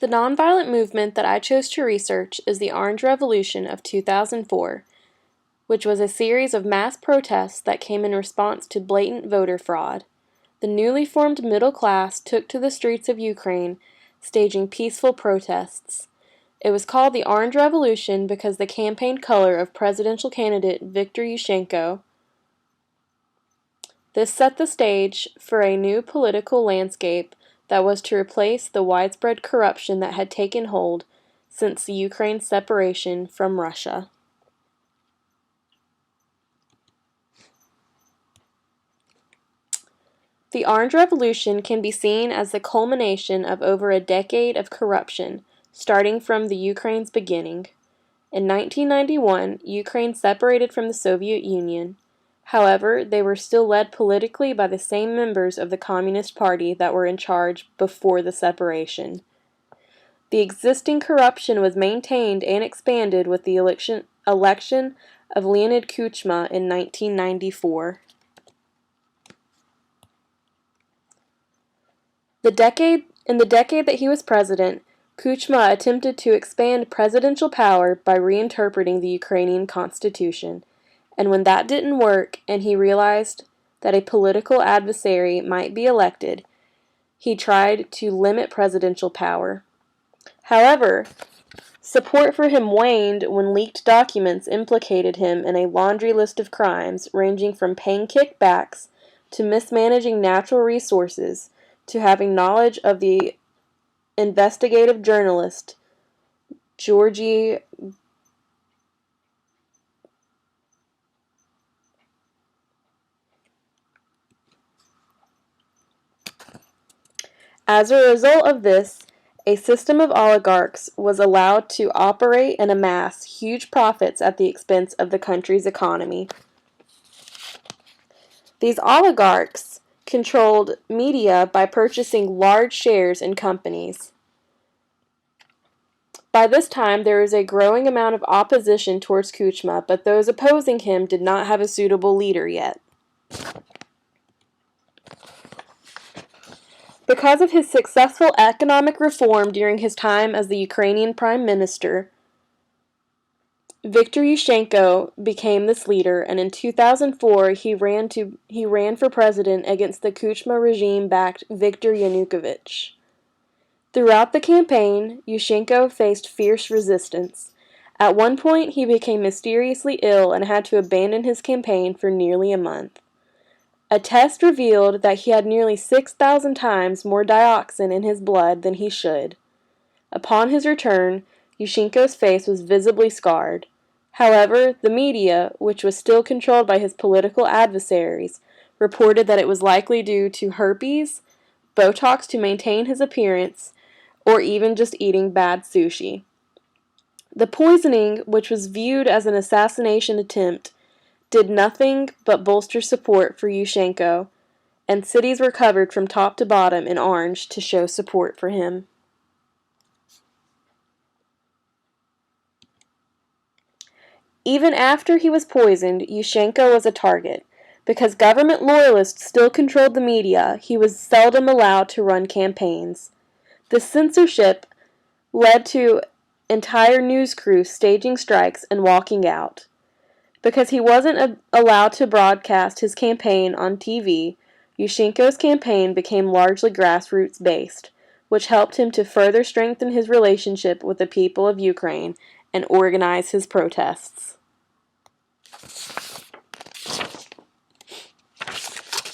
The nonviolent movement that I chose to research is the Orange Revolution of 2004, which was a series of mass protests that came in response to blatant voter fraud. The newly formed middle class took to the streets of Ukraine, staging peaceful protests. It was called the Orange Revolution because the campaign color of presidential candidate Viktor Yushchenko. This set the stage for a new political landscape that was to replace the widespread corruption that had taken hold since the Ukraine's separation from Russia. The Orange Revolution can be seen as the culmination of over a decade of corruption, starting from the Ukraine's beginning. In 1991, Ukraine separated from the Soviet Union. However, they were still led politically by the same members of the Communist Party that were in charge before the separation. The existing corruption was maintained and expanded with the election of Leonid Kuchma in 1994. In the decade that he was president, Kuchma attempted to expand presidential power by reinterpreting the Ukrainian constitution. And when that didn't work and he realized that a political adversary might be elected, he tried to limit presidential power. However, support for him waned when leaked documents implicated him in a laundry list of crimes ranging from paying kickbacks to mismanaging natural resources to having knowledge of the investigative journalist Georgy As a result of this, a system of oligarchs was allowed to operate and amass huge profits at the expense of the country's economy. These oligarchs controlled media by purchasing large shares in companies. By this time, there was a growing amount of opposition towards Kuchma, but those opposing him did not have a suitable leader yet. Because of his successful economic reform during his time as the Ukrainian Prime Minister, Viktor Yushchenko became this leader, and in 2004 he ran for president against the Kuchma regime-backed Viktor Yanukovych. Throughout the campaign, Yushchenko faced fierce resistance. At one point, he became mysteriously ill and had to abandon his campaign for nearly a month. A test revealed that he had nearly 6,000 times more dioxin in his blood than he should. Upon his return, Yushchenko's face was visibly scarred. However, the media, which was still controlled by his political adversaries, reported that it was likely due to herpes, Botox to maintain his appearance, or even just eating bad sushi. The poisoning, which was viewed as an assassination attempt, did nothing but bolster support for Yushchenko, and cities were covered from top to bottom in orange to show support for him. Even after he was poisoned, Yushchenko was a target. Because government loyalists still controlled the media, he was seldom allowed to run campaigns. The censorship led to entire news crews staging strikes and walking out. Because he wasn't allowed to broadcast his campaign on TV, Yushchenko's campaign became largely grassroots-based, which helped him to further strengthen his relationship with the people of Ukraine and organize his protests.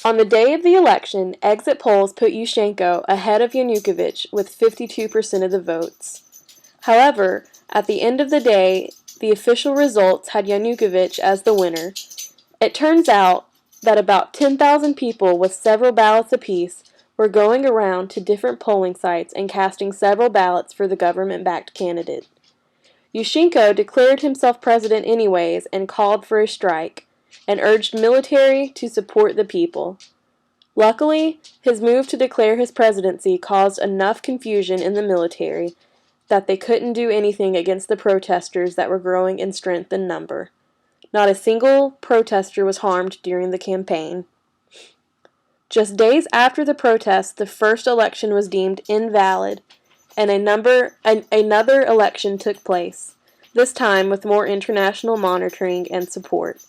On the day of the election, exit polls put Yushchenko ahead of Yanukovych with 52% of the votes. However, at the end of the day, the official results had Yanukovych as the winner. It turns out that about 10,000 people with several ballots apiece were going around to different polling sites and casting several ballots for the government-backed candidate. Yushchenko declared himself president anyways and called for a strike, and urged military to support the people. Luckily, his move to declare his presidency caused enough confusion in the military that they couldn't do anything against the protesters that were growing in strength and number. Not a single protester was harmed during the campaign. Just days after the protest, the first election was deemed invalid, and another election took place, this time with more international monitoring and support.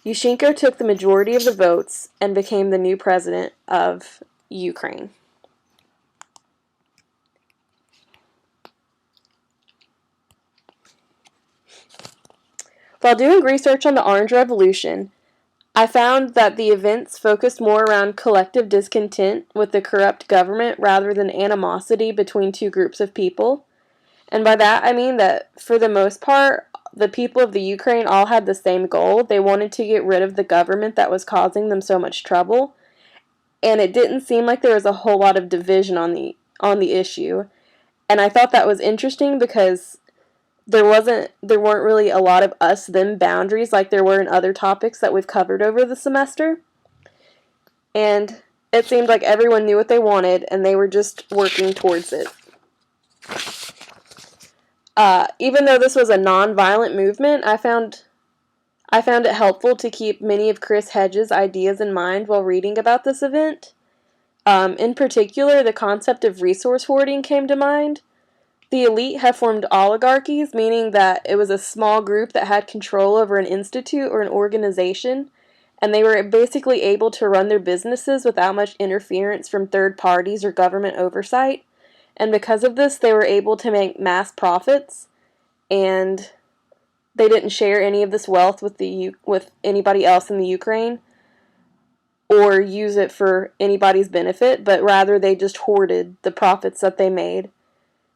Yushchenko took the majority of the votes and became the new president of Ukraine. While doing research on the Orange Revolution, I found that the events focused more around collective discontent with the corrupt government rather than animosity between two groups of people. And by that I mean that, for the most part, the people of the Ukraine all had the same goal. They wanted to get rid of the government that was causing them so much trouble. And it didn't seem like there was a whole lot of division on the issue. And I thought that was interesting because there weren't really a lot of us-them boundaries like there were in other topics that we've covered over the semester. And it seemed like everyone knew what they wanted and they were just working towards it. Even though this was a non-violent movement, I found it helpful to keep many of Chris Hedges' ideas in mind while reading about this event. In particular, the concept of resource hoarding came to mind. The elite have formed oligarchies, meaning that it was a small group that had control over an institute or an organization, and they were basically able to run their businesses without much interference from third parties or government oversight. And because of this, they were able to make mass profits, and they didn't share any of this wealth with anybody else in the Ukraine or use it for anybody's benefit, but rather they just hoarded the profits that they made.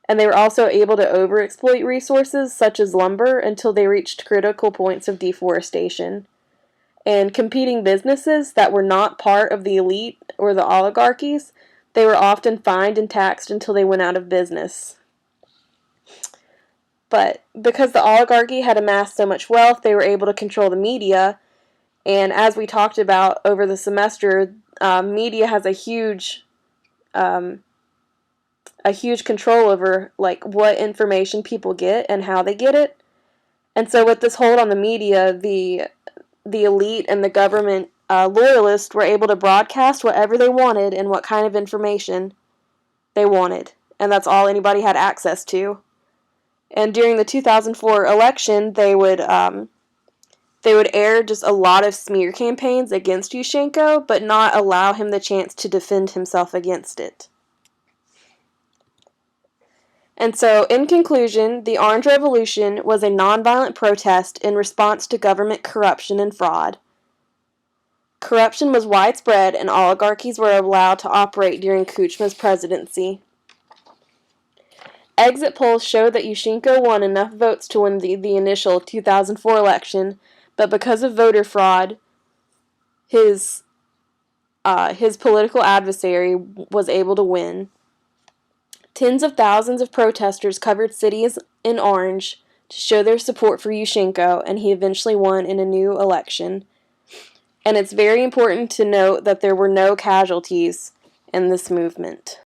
And they were also able to overexploit resources such as lumber until they reached critical points of deforestation. And competing businesses that were not part of the elite or the oligarchies, they were often fined and taxed until they went out of business. But because the oligarchy had amassed so much wealth, they were able to control the media. And as we talked about over the semester, media has a huge control over like what information people get and how they get it. And so with this hold on the media, the elite and the government loyalists were able to broadcast whatever they wanted and what kind of information they wanted. And that's all anybody had access to. And during the 2004 election, they would air just a lot of smear campaigns against Yushchenko, but not allow him the chance to defend himself against it. And so, in conclusion, the Orange Revolution was a nonviolent protest in response to government corruption and fraud. Corruption was widespread and oligarchies were allowed to operate during Kuchma's presidency. Exit polls showed that Yushchenko won enough votes to win the initial 2004 election, but because of voter fraud, his political adversary was able to win. Tens of thousands of protesters covered cities in orange to show their support for Yushchenko, and he eventually won in a new election. And it's very important to note that there were no casualties in this movement.